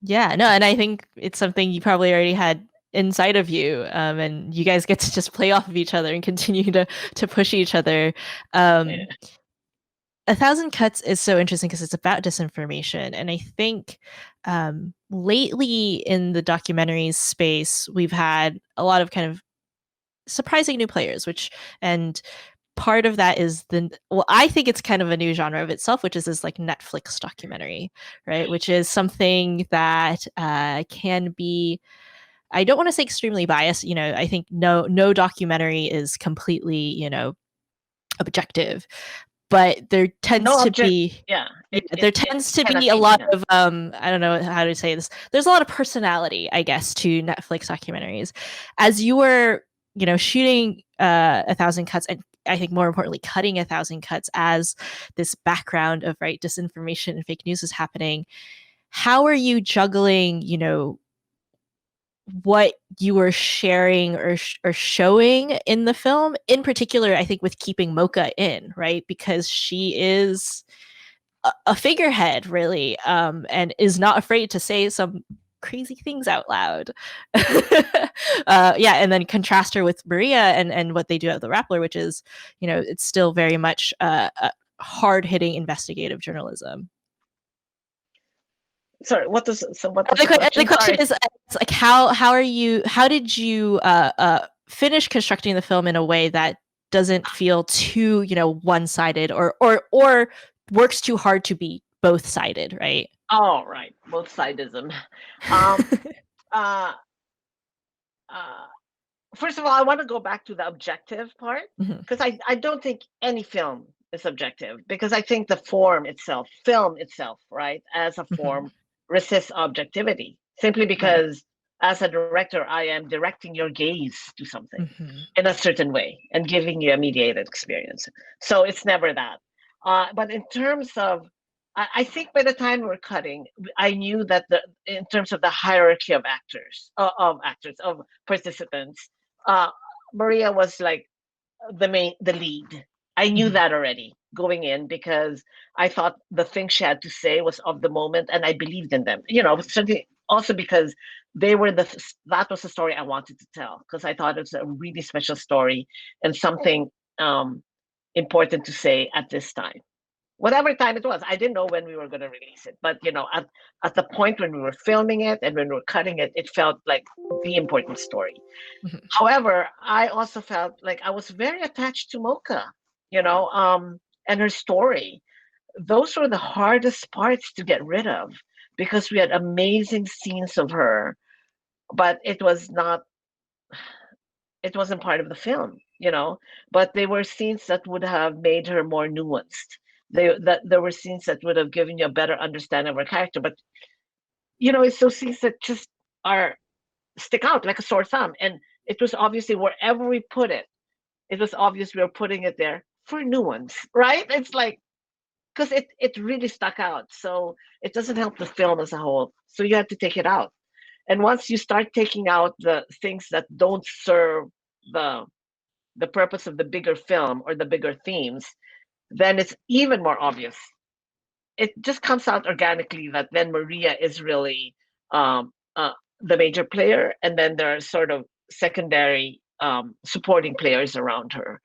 Yeah. No, and I think it's something you probably already had inside of you, and you guys get to just play off of each other and continue to push each other. Yeah. Um, 1,000 Cuts is so interesting because it's about disinformation, and I think lately in the documentaries space, we've had a lot of kind of surprising new players, which and part of that is the well, I think it's kind of a new genre of itself, which is this like Netflix documentary, right? Which is something that can be, I don't want to say extremely biased. I think no documentary is completely objective, but there tends No to object. be, Yeah, yeah, it there tends to cannot be a be. lot Yeah. of I don't know how to say this. There's a lot of personality, I guess, to Netflix documentaries. As you were, shooting 1,000 Cuts, and I think more importantly, cutting 1,000 Cuts as this background of right disinformation and fake news is happening. How are you juggling, what you were sharing or showing in the film, in particular, I think with keeping Mocha in, right? Because she is a figurehead, really, and is not afraid to say some crazy things out loud. Yeah, and then contrast her with Maria and what they do at the Rappler, which is, it's still very much hard hitting investigative journalism. Sorry. What was And the the question? question Sorry. is, it's like how did you finish constructing the film in a way that doesn't feel too one sided or works too hard to be both sided, right? Oh, right. Both sidism. Um. Uh. Uh. First of all, I want to go back to the objective part Mhm, because I don't think any film is objective because I think the form itself, film itself, right, as a mhm, form resists objectivity simply right. because as a director, I am directing your gaze to something Mhm, in a certain way and giving you a mediated experience. So it's never that. But in terms of, I think by the time we're cutting, I knew that in terms of the hierarchy of actors, of participants, uh, Maria was like the lead. I knew mhm, that already going in because I thought the thing she had to say was of the moment, and I believed in them. Certainly also because that was the story I wanted to tell because I thought it was a really special story and something um, important to say at this time, whatever time it was. I didn't know when we were going to release it, but at the point when we were filming it and when we were cutting it, it felt like the important story. mhm, However, I also felt like I was very attached to Mocha, and her story. Those were the hardest parts to get rid of because we had amazing scenes of her, but it wasn't part of the film. But they were scenes that would have made her more nuanced. There were scenes that would have given you a better understanding of her character. But it's those scenes that just are stick out like a sore thumb. And it was obviously wherever we put it, it was obvious we were putting it there for nuance, right? It's like because it really stuck out. So it doesn't help the film as a whole. So you have to take it out. And once you start taking out the things that don't serve the the purpose of the bigger film or the bigger themes, then it's even more obvious. It just comes out organically that then Maria is really the major player, and then there are sort of secondary supporting players around her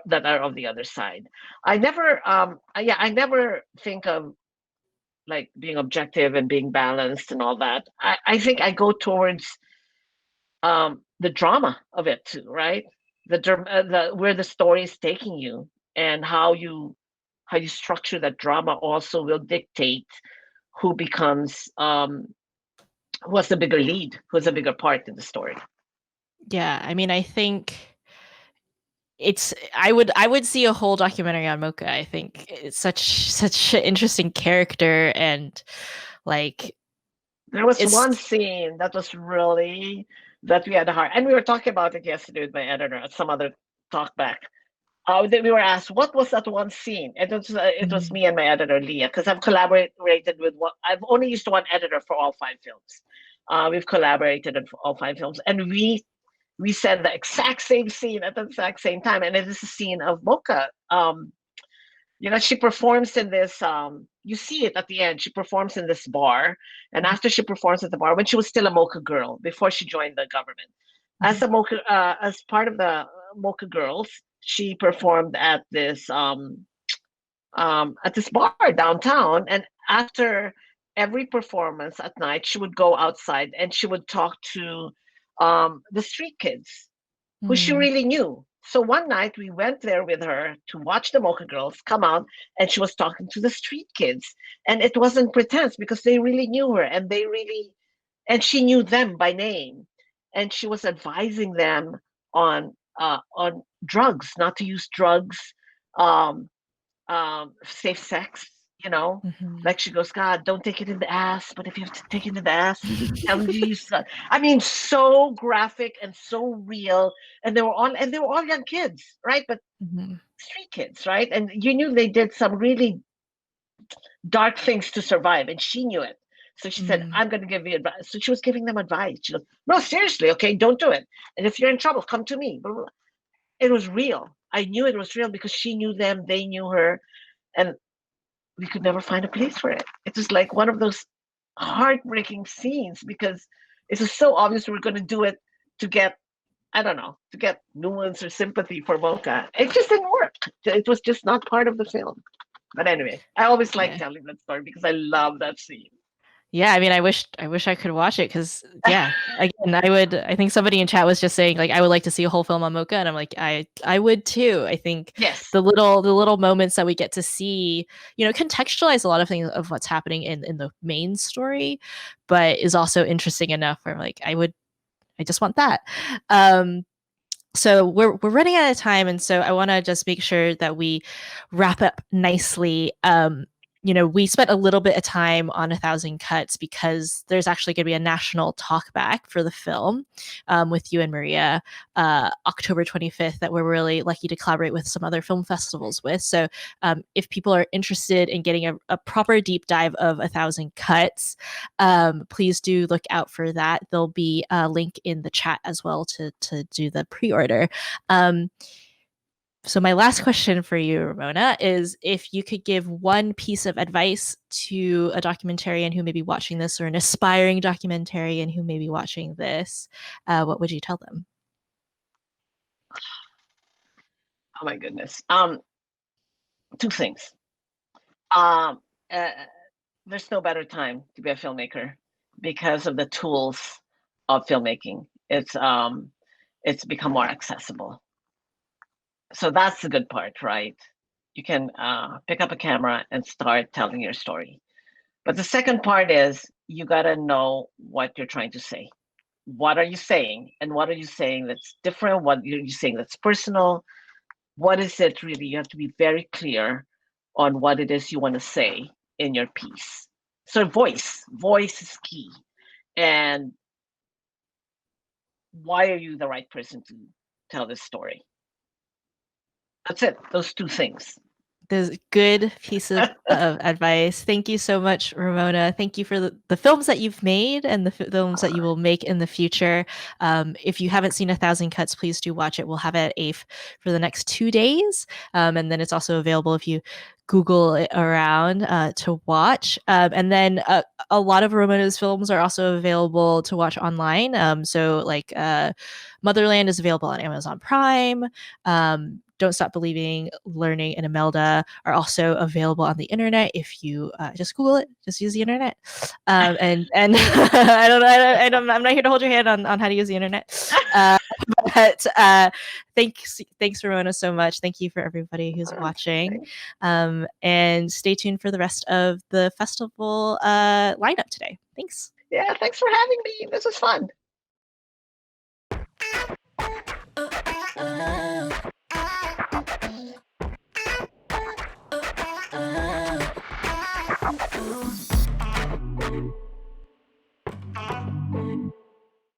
that are of the other side. I never think of like being objective and being balanced and all that. I think I go towards the drama of it too, right? The where the story is taking you and how you structure that drama also will dictate who becomes who was the bigger lead, who was the bigger part in the story. Yeah, I mean, I think I would see a whole documentary on Mocha. I think it's such an interesting character, and like There was one it's scene that was really that we had a hard, and we were talking about it yesterday with my editor at some other talk back. That we were asked, what was that one scene? It was Mhm. me and my editor Leah, because I've collaborated with one. I've only used one editor for all five films. We've collaborated for all five films, and we said the exact same scene at the exact same time, and it is a scene of Mocha. She performs in this. You see it at the end. She performs in this bar, and Mhm. after she performs at the bar, when she was still a Mocha girl before she joined the government, Mhm. as part of the Mocha Girls, she performed at this bar downtown, and after every performance at night, she would go outside and she would talk to the street kids who she Mhm. really knew. So one night we went there with her to watch the Mocha Girls come out, and she was talking to the street kids, and it wasn't pretense because they really knew her, and she knew them by name, and she was advising them on drugs, not to use drugs, um, safe sex, you know. Mhm. Like she goes, God, don't take it in the ass, but if you have to take it in the ass, tell them to use. I mean, so graphic and so real, and they were all young kids, right? But Mhm. street kids, right? And you knew they did some really dark things to survive, and she knew it. So she said, Mhm. I'm going to give you advice. So she was giving them advice. She goes, no, seriously, okay, don't do it. And if you're in trouble, come to me. It was real. I knew it was real because she knew them, they knew her, and we could never find a place for it. It was like one of those heartbreaking scenes because it was so obvious we were going to do it to get, I don't know, to get nuance or sympathy for Mocha. It just didn't work. It was just not part of the film. But anyway, I always like Yeah. telling that story because I love that scene. Yeah, I mean, I wish I could watch it because yeah, again, I think somebody in chat was just saying like I would like to see a whole film on Mocha, and I'm like I would too. I think Yes. the little moments that we get to see, contextualize a lot of things of what's happening in the main story, but is also interesting enough where like I just want that. Um, so we're running out of time, and so I want to just make sure that we wrap up nicely. We spent a little bit of time on A Thousand Cuts because there's actually going to be a national talkback for the film with you and Maria, October 25th, that we're really lucky to collaborate with some other film festivals with. So if people are interested in getting a proper deep dive of A Thousand Cuts, please do look out for that. There'll be a link in the chat as well to do the pre-order. Um, so my last question for you, Ramona, is if you could give one piece of advice to a documentarian who may be watching this, or an aspiring documentarian who may be watching this, what would you tell them? Oh my goodness. Two things. Um, uh, there's no better time to be a filmmaker because of the tools of filmmaking. It's become more accessible. So that's the good part, right? You can pick up a camera and start telling your story. But the second part is you got to know what you're trying to say. What are you saying? And what are you saying that's different? What are you saying that's personal? What is it really? You have to be very clear on what it is you want to say in your piece. So voice is key. And why are you the right person to tell this story? That's it. Those two things. Those good pieces of advice. Thank you so much, Ramona. Thank you for the films that you've made and the films that you will make in the future. If you haven't seen A Thousand Cuts, please do watch it. We'll have it at AIFE for the next 2 days. And then it's also available if you Google it around to watch. And then a lot of Ramona's films are also available to watch online. So, like Motherland is available on Amazon Prime. Don't Stop Believing, Learning, and Imelda are also available on the internet. If you just Google it, just use the internet. And I'm not here to hold your hand on how to use the internet. But thanks, Ramona, so much. Thank you for everybody who's watching. And stay tuned for the rest of the festival lineup today. Thanks. Yeah, thanks for having me. This was fun.